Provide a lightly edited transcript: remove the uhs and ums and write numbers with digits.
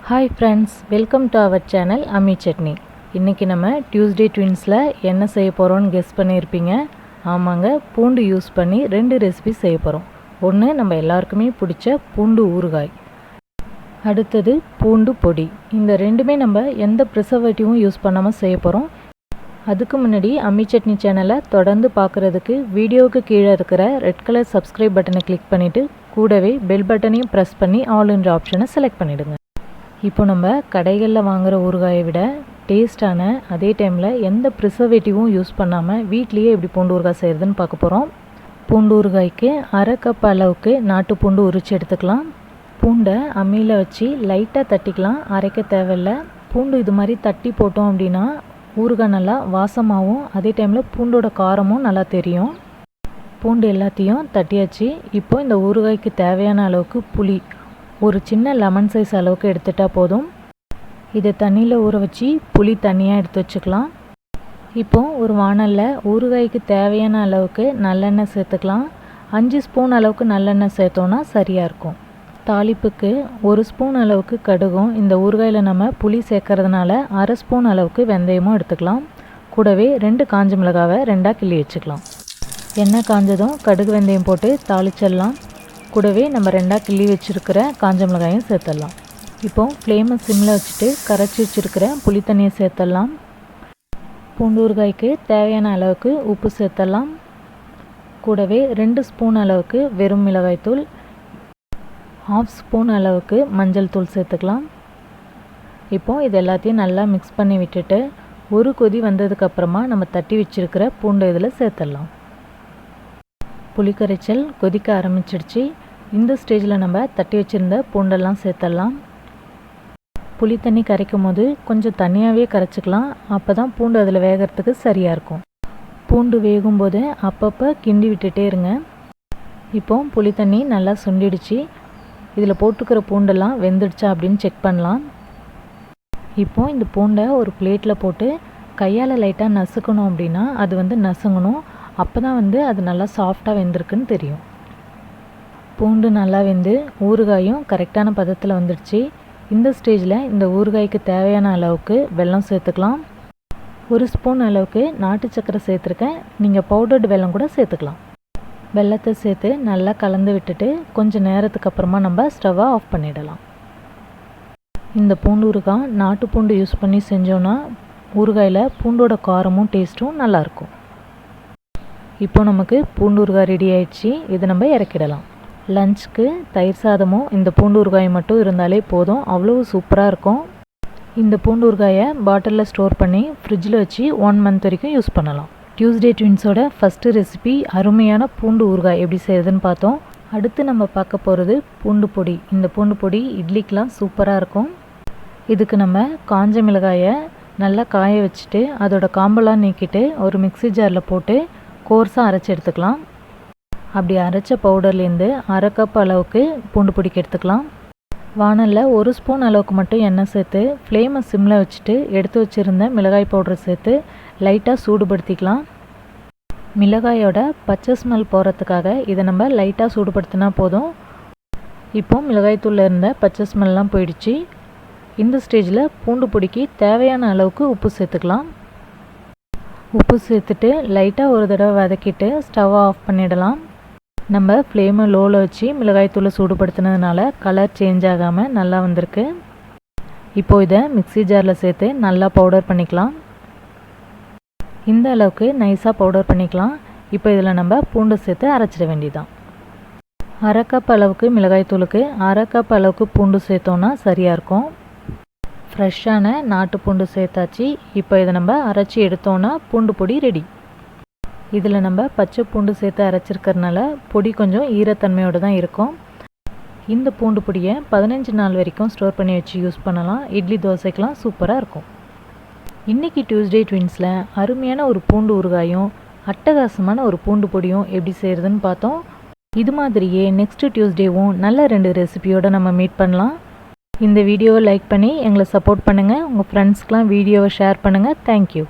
Hi friends, welcome to our channel Ammi Chutney. இன்னைக்கு நம்ம Tuesday Twinsல என்ன செய்ய போறோம்னு கெஸ் பண்ணிருப்பீங்க. ஆமாங்க, பூண்டு யூஸ் பண்ணி ரெண்டு ரெசிபி செய்ய போறோம். ஒன்னு நம்ம எல்லாருக்குமே பிடிச்ச பூண்டு ஊறுகாய். அடுத்தது பூண்டு பொடி. இந்த ரெண்டுமே நம்ம எந்த preservative யூஸ் பண்ணாம செய்ய போறோம். அதுக்கு முன்னாடி அம்மி சட்னி சேனலை தொடர்ந்து பார்க்குறதுக்கு வீடியோவுக்கு கீழே இருக்கிற ரெட் கலர் சப்ஸ்கிரைப் பட்டனை கிளிக் பண்ணிவிட்டு கூடவே பெல் பட்டனையும் ப்ரெஸ் பண்ணி ஆல் என்ற ஆப்ஷனை செலக்ட் பண்ணிவிடுங்க. இப்போ நம்ம கடைகளில் வாங்குகிற ஊறுகாயை விட டேஸ்டான அதே டைமில் எந்த ப்ரிசர்வேட்டிவும் யூஸ் பண்ணாமல் வீட்லேயே எப்படி பூண்டு ஊறுகாய் செய்கிறதுன்னு பார்க்க போகிறோம். பூண்டு ஊறுகாய்க்கு அரை கப் அளவுக்கு நாட்டு பூண்டு உரித்து எடுத்துக்கலாம். பூண்டை அம்மியில் வச்சு லைட்டாக தட்டிக்கலாம், அரைக்க தேவையில்லை. பூண்டு இது மாதிரி தட்டி போட்டோம் அப்படின்னா ஊறுகாய் நல்லா வாசமாகவும் அதே டைமில் பூண்டோட காரமும் நல்லா தெரியும். பூண்டு எல்லாத்தையும் தட்டியாச்சு. இப்போ இந்த ஊறுகாய்க்கு தேவையான அளவுக்கு புளி ஒரு சின்ன லெமன் சைஸ் அளவுக்கு எடுத்துட்டால் போதும். இதை தண்ணியில் ஊற வச்சு புளி தனியாக எடுத்து வச்சுக்கலாம். இப்போ ஒரு வாணலில் ஊறுகாய்க்கு தேவையான அளவுக்கு நல்லெண்ணெய் சேர்த்துக்கலாம். 5 ஸ்பூன் அளவுக்கு நல்லெண்ணெய் சேர்த்தோன்னா சரியாக இருக்கும். தாளிப்புக்கு 1 ஸ்பூன் அளவுக்கு கடுகும், இந்த ஊறுகாயில் நம்ம புளி சேர்க்கறதுனால அரை ஸ்பூன் அளவுக்கு வெந்தயமும் எடுத்துக்கலாம். கூடவே 2 காஞ்ச மிளகாவை 2ஆக கிள்ளி வச்சுக்கலாம். எண்ணெய் காஞ்சதும் கடுகு வெந்தயம் போட்டு தாளிச்சிடலாம். கூடவே நம்ம 2ஆக கிள்ளி வச்சுருக்கிற காஞ்ச மிளகாயும் சேர்த்துடலாம். இப்போ ஃப்ளேமை சிம்மில் வச்சுட்டு கரைச்சி வச்சுருக்கிற புளி தண்ணியை சேர்த்துடலாம். பூண்டு ஊறுகாய்க்கு தேவையான அளவுக்கு உப்பு சேர்த்துடலாம். கூடவே 2 ஸ்பூன் அளவுக்கு வெறும் மிளகாய்த்தூள், 1/2 ஸ்பூன் அளவுக்கு மஞ்சள் தூள் சேர்த்துக்கலாம். இப்போ இது எல்லாத்தையும் நல்லா மிக்ஸ் பண்ணி விட்டுட்டு ஒரு கொதி வந்ததுக்கப்புறமா நம்ம தட்டி வச்சுருக்கிற பூண்டு இதில் சேர்த்துடலாம். புளிக்கரைச்சல் கொதிக்க ஆரம்பிச்சிடுச்சு. இந்த ஸ்டேஜில் நம்ம தட்டி வச்சுருந்த பூண்டெல்லாம் சேர்த்துடலாம். புளி தண்ணி கரைக்கும் போது கொஞ்சம் தண்ணியாகவே கரைச்சிக்கலாம், அப்போ தான் பூண்டு அதில் வேகிறதுக்கு சரியாக இருக்கும். பூண்டு வேகும்போது அப்பப்போ கிண்டி விட்டுட்டே இருங்க. இப்போ புளி தண்ணி நல்லா சுண்டிடுச்சு. இதில் போட்டுக்கிற பூண்டெல்லாம் வெந்துடுச்சா அப்படின்னு செக் பண்ணலாம். இப்போ இந்த பூண்டை ஒரு பிளேட்டில் போட்டு கையால் லைட்டாக நசுக்கணும் அப்படின்னா அது நசுங்கணும். அப்போ தான் அது நல்லா சாஃப்டாக வெந்திருக்குன்னு தெரியும். பூண்டு நல்லா வெந்து ஊறுகாயும் கரெக்டான பதத்தில் வந்துடுச்சு. இந்த ஸ்டேஜில் இந்த ஊறுகாய்க்கு தேவையான அளவுக்கு வெல்லம் சேர்த்துக்கலாம். 1 ஸ்பூன் அளவுக்கு நாட்டு சக்கரை சேர்த்துருக்கேன், நீங்கள் பவுடர்டு வெல்லம் கூட சேர்த்துக்கலாம். வெல்லத்தை சேர்த்து நல்லா கலந்து விட்டுட்டு கொஞ்சம் நேரத்துக்கு அப்புறமா நம்ம ஸ்டவ்வை ஆஃப் பண்ணிடலாம். இந்த பூண்டு ஊறுகாய் நாட்டு பூண்டு யூஸ் பண்ணி செஞ்சோன்னா ஊறுகாயில் பூண்டோட காரமும் டேஸ்ட்டும் நல்லாயிருக்கும். இப்போ நமக்கு பூண்டு ஊறுகாய் ரெடி ஆயிடுச்சு. இதை நம்ம இறக்கிடலாம். லஞ்சுக்கு தயிர் சாதமும் இந்த பூண்டு ஊறுகாய் மட்டும் இருந்தாலே போதும், அவ்வளோ சூப்பராக இருக்கும். இந்த பூண்டு ஊறுகாயை பாட்டிலில் ஸ்டோர் பண்ணி ஃப்ரிட்ஜில் வச்சு 1 மந்த் வரைக்கும் யூஸ் பண்ணலாம். டியூஸ்டே ட்வின்ஸோட ஃபஸ்ட்டு ரெசிபி அருமையான பூண்டு ஊறுகாய் எப்படி செய்யுதுன்னு பார்த்தோம். அடுத்து நம்ம பார்க்க போகிறது பூண்டு பொடி. இந்த பூண்டு பொடி இட்லிக்கெலாம் சூப்பராக இருக்கும். இதுக்கு நம்ம காஞ்ச மிளகாயை நல்லா காய வச்சுட்டு அதோட காம்பெல்லாம் நீக்கிட்டு ஒரு மிக்ஸி ஜாரில் போட்டு கோர்ஸாக அரைச்சி எடுத்துக்கலாம். அப்படி அரைச்ச பவுடர்லேருந்து அரை கப் அளவுக்கு பூண்டு பொடிக்கு எடுத்துக்கலாம். வானலில் 1 ஸ்பூன் அளவுக்கு மட்டும் எண்ணெய் சேர்த்து ஃப்ளேமை சிம்மில் வச்சுட்டு எடுத்து வச்சுருந்த மிளகாய் பவுடரை சேர்த்து லைட்டாக சூடுபடுத்திக்கலாம். மிளகாயோட பச்சை ஸ்மெல் போகிறதுக்காக இதை நம்ம லைட்டாக சூடுபடுத்தினா போதும். இப்போ மிளகாய்த்தூளில் இருந்த பச்சை ஸ்மெல்லாம் போயிடுச்சு. இந்த ஸ்டேஜில் பூண்டு பொடிக்கு தேவையான அளவுக்கு உப்பு சேர்த்துக்கலாம். உப்பு சேர்த்துட்டு லைட்டாக ஒரு தடவை வதக்கிட்டு ஸ்டவ்வை ஆஃப் பண்ணிடலாம். நம்ம ஃப்ளேமை லோவில் வச்சு மிளகாய்த்தூளை சூடுபடுத்தினதுனால கலர் சேஞ்ச் ஆகாமல் நல்லா வந்திருக்கு. இப்போது இதை மிக்ஸி ஜாரில் சேர்த்து நல்லா பவுடர் பண்ணிக்கலாம். இந்த அளவுக்கு நைஸாக பவுடர் பண்ணிக்கலாம். இப்போ இதில் நம்ம பூண்டு சேர்த்து அரைச்சிட வேண்டியதான். அரை கப் அளவுக்கு மிளகாய்த்தூளுக்கு அரை கப் அளவுக்கு பூண்டு சேர்த்தோன்னா சரியாக இருக்கும். ஃப்ரெஷ்ஷான நாட்டு பூண்டு சேர்த்தாச்சு. இப்போ இதை நம்ம அரைச்சி எடுத்தோன்னா பூண்டு பொடி ரெடி. இதில் நம்ம பச்சை பூண்டு சேர்த்து அரைச்சிருக்கிறதுனால பொடி கொஞ்சம் ஈரத்தன்மையோடு தான் இருக்கும். இந்த பூண்டு பொடியை 15 நாள் வரைக்கும் ஸ்டோர் பண்ணி வச்சு யூஸ் பண்ணலாம். இட்லி தோசைக்கெலாம் சூப்பராக இருக்கும். இன்றைக்கி டியூஸ்டே ட்வின்ஸில் அருமையான ஒரு பூண்டு ஊறுகாயும் அட்டகாசமான ஒரு பூண்டு பொடியும் எப்படி செய்கிறதுன்னு பார்த்தோம். இது மாதிரியே நெக்ஸ்ட்டு டியூஸ்டேவும் நல்ல 2 ரெசிபியோடு நம்ம மீட் பண்ணலாம். இந்த வீடியோவை லைக் பண்ணி எங்களை சப்போர்ட் பண்ணுங்கள். உங்கள் ஃப்ரெண்ட்ஸ்க்கெலாம் வீடியோவை ஷேர் பண்ணுங்கள். தேங்க்யூ.